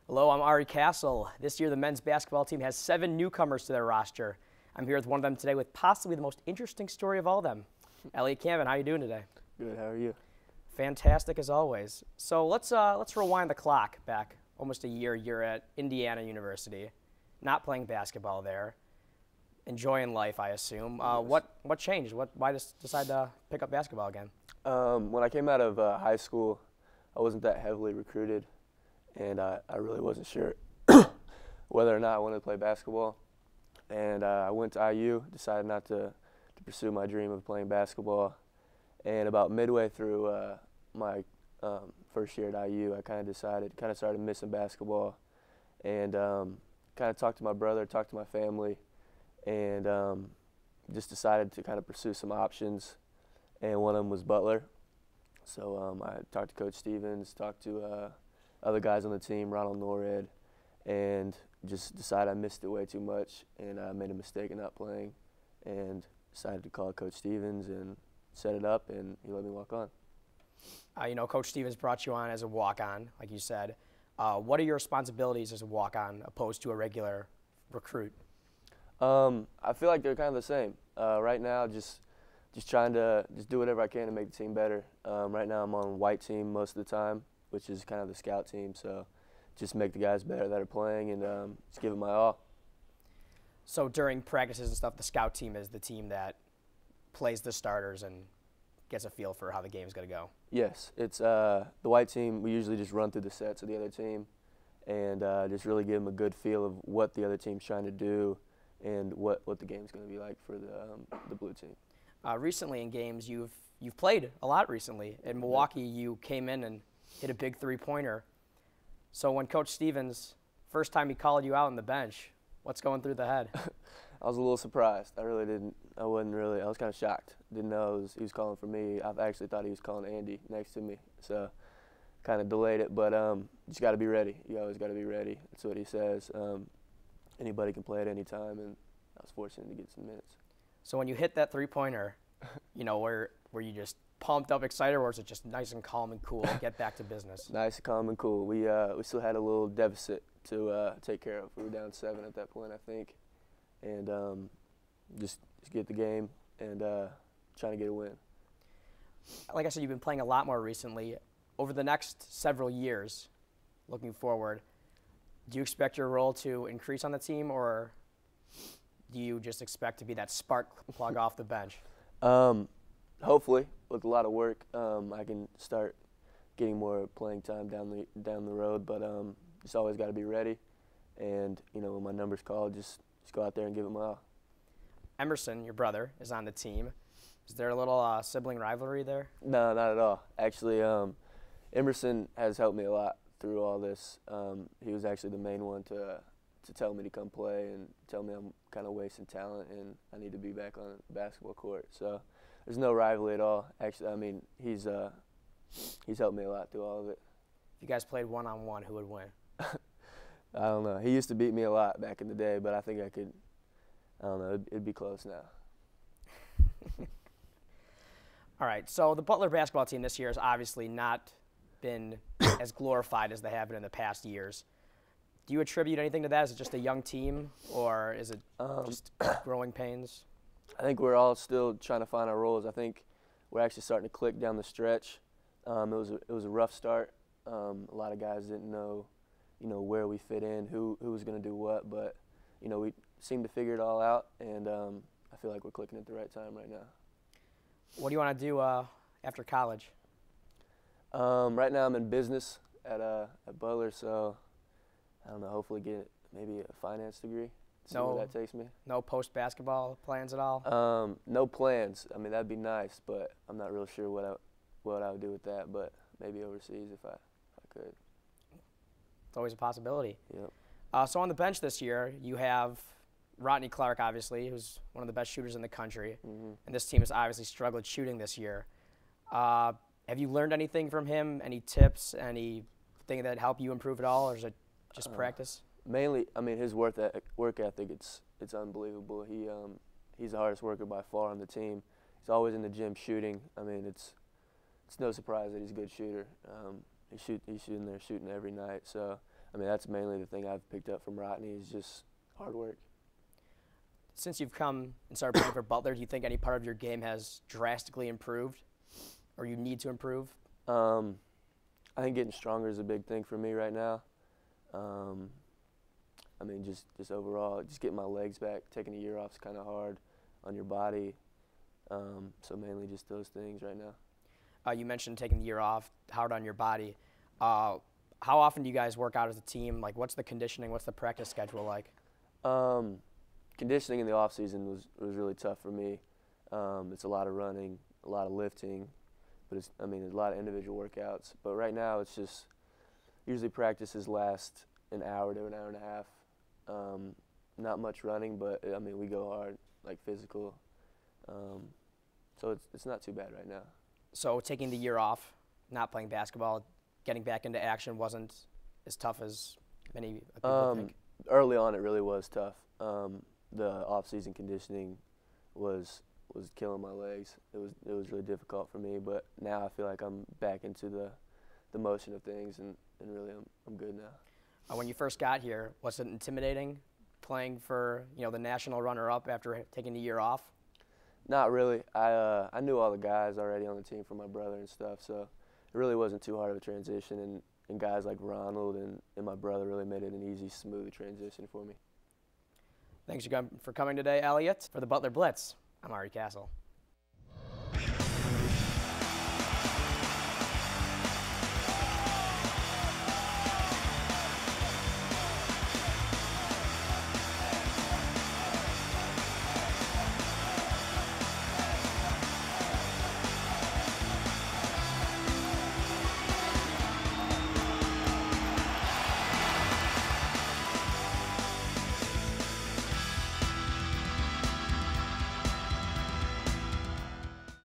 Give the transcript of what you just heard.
Hello, I'm Ari Castle. This year, the men's basketball team has 7 newcomers to their roster. I'm here with one of them today with possibly the most interesting story of all of them. Elliot Cameron, how are you doing today? Good, how are you? Fantastic as always. So let's rewind the clock back almost a year. You're at Indiana University, not playing basketball there, enjoying life, I assume. Yes. What changed? Why decide to pick up basketball again? When I came out of high school, I wasn't that heavily recruited, and I really wasn't sure whether or not I wanted to play basketball. And I went to IU, decided not to pursue my dream of playing basketball. And about midway through my first year at IU, I kind of started missing basketball, and kind of talked to my brother, talked to my family, and just decided to kind of pursue some options. And one of them was Butler. So I talked to Coach Stevens, talked to other guys on the team, Ronald Norred, and just decided I missed it way too much, and I made a mistake in not playing, and decided to call Coach Stevens and set it up, and he let me walk on. Coach Stevens brought you on as a walk-on, like you said. What are your responsibilities as a walk-on opposed to a regular recruit? I feel like they're kind of the same. Right now, just trying to do whatever I can to make the team better. Right now, I'm on white team most of the time, which is kind of the scout team. So just make the guys better that are playing and just give it my all. So during practices and stuff, the scout team is the team that plays the starters and gets a feel for how the game's going to go. Yes, it's the white team. We usually just run through the sets of the other team and just really give them a good feel of what the other team's trying to do and what the game's going to be like for the blue team. Recently in games, you've played a lot recently. In Milwaukee, you came in and hit a big three-pointer. So when Coach Stevens, first time he called you out on the bench, what's going through the head? I was a little surprised. I was kind of shocked. Didn't know he was calling for me. I actually thought he was calling Andy next to me. So kind of delayed it, but just got to be ready. You always got to be ready. That's what he says. Anybody can play at any time, and I was fortunate to get some minutes. So when you hit that three-pointer, were you just pumped up, excited, or was it just nice and calm and cool, get back to business? Nice, calm, and cool. We still had a little deficit to take care of. We were down 7 at that point, I think, and just get the game and trying to get a win. Like I said, you've been playing a lot more recently. Over the next several years, looking forward, do you expect your role to increase on the team, or do you just expect to be that spark plug off the bench? Hopefully, with a lot of work, I can start getting more playing time down the road. But just always got to be ready, and when my number's called, just go out there and give it my all. Emerson, your brother, is on the team. Is there a little sibling rivalry there? No, not at all. Actually, Emerson has helped me a lot through all this. He was actually the main one to tell me to come play and tell me I'm kind of wasting talent and I need to be back on the basketball court. So there's no rivalry at all. Actually, I mean, he's helped me a lot through all of it. If you guys played one-on-one, who would win? I don't know. He used to beat me a lot back in the day, but I think I could. I don't know. It'd be close now. All right. So the Butler basketball team this year has obviously not been as glorified as they have been in the past years. Do you attribute anything to that? Is it just a young team, or is it just growing pains? I think we're all still trying to find our roles. I think we're actually starting to click down the stretch. It was a rough start. A lot of guys didn't know, where we fit in, who was going to do what, but we seem to figure it all out, and I feel like we're clicking at the right time right now. What do you want to do after college? Right now I'm in business at Butler, so I don't know, hopefully get maybe a finance degree, see where that takes me. No post-basketball plans at all? No plans. I mean, that'd be nice, but I'm not real sure what I would do with that, but maybe overseas if I could. It's always a possibility. Yep. So on the bench this year, you have Rodney Clark, obviously, who's one of the best shooters in the country, and this team has obviously struggled shooting this year. Have you learned anything from him? Any tips? Anything that helped you improve at all, or is it just practice? Mainly, I mean, his work ethic, it's unbelievable. He's the hardest worker by far on the team. He's always in the gym shooting. I mean, it's no surprise that he's a good shooter. He's shooting every night. So I mean, that's mainly the thing I've picked up from Rodney is just hard work. Since you've come and started playing for Butler, do you think any part of your game has drastically improved, or you need to improve? I think getting stronger is a big thing for me right now. I mean, just overall, just getting my legs back. Taking a year off is kind of hard on your body. So mainly just those things right now. You mentioned taking the year off, hard on your body. How often do you guys work out as a team? Like, what's the conditioning? What's the practice schedule like? Conditioning in the off season was really tough for me. It's a lot of running, a lot of lifting, but it's a lot of individual workouts. But right now, it's just usually practices last an hour to an hour and a half. Not much running, but I mean we go hard, like physical. So it's not too bad right now. So taking the year off, not playing basketball, getting back into action wasn't as tough as many people think? Early on, it really was tough. The off-season conditioning was killing my legs. It was really difficult for me, but now I feel like I'm back into the motion of things, and really I'm good now. When you first got here, was it intimidating playing for the national runner-up after taking the year off? Not really. I knew all the guys already on the team from my brother and stuff, so it really wasn't too hard of a transition, and guys like Ronald and my brother really made it an easy, smooth transition for me. Thanks for coming today, Elliot. For the Butler Blitz, I'm Ari Castle.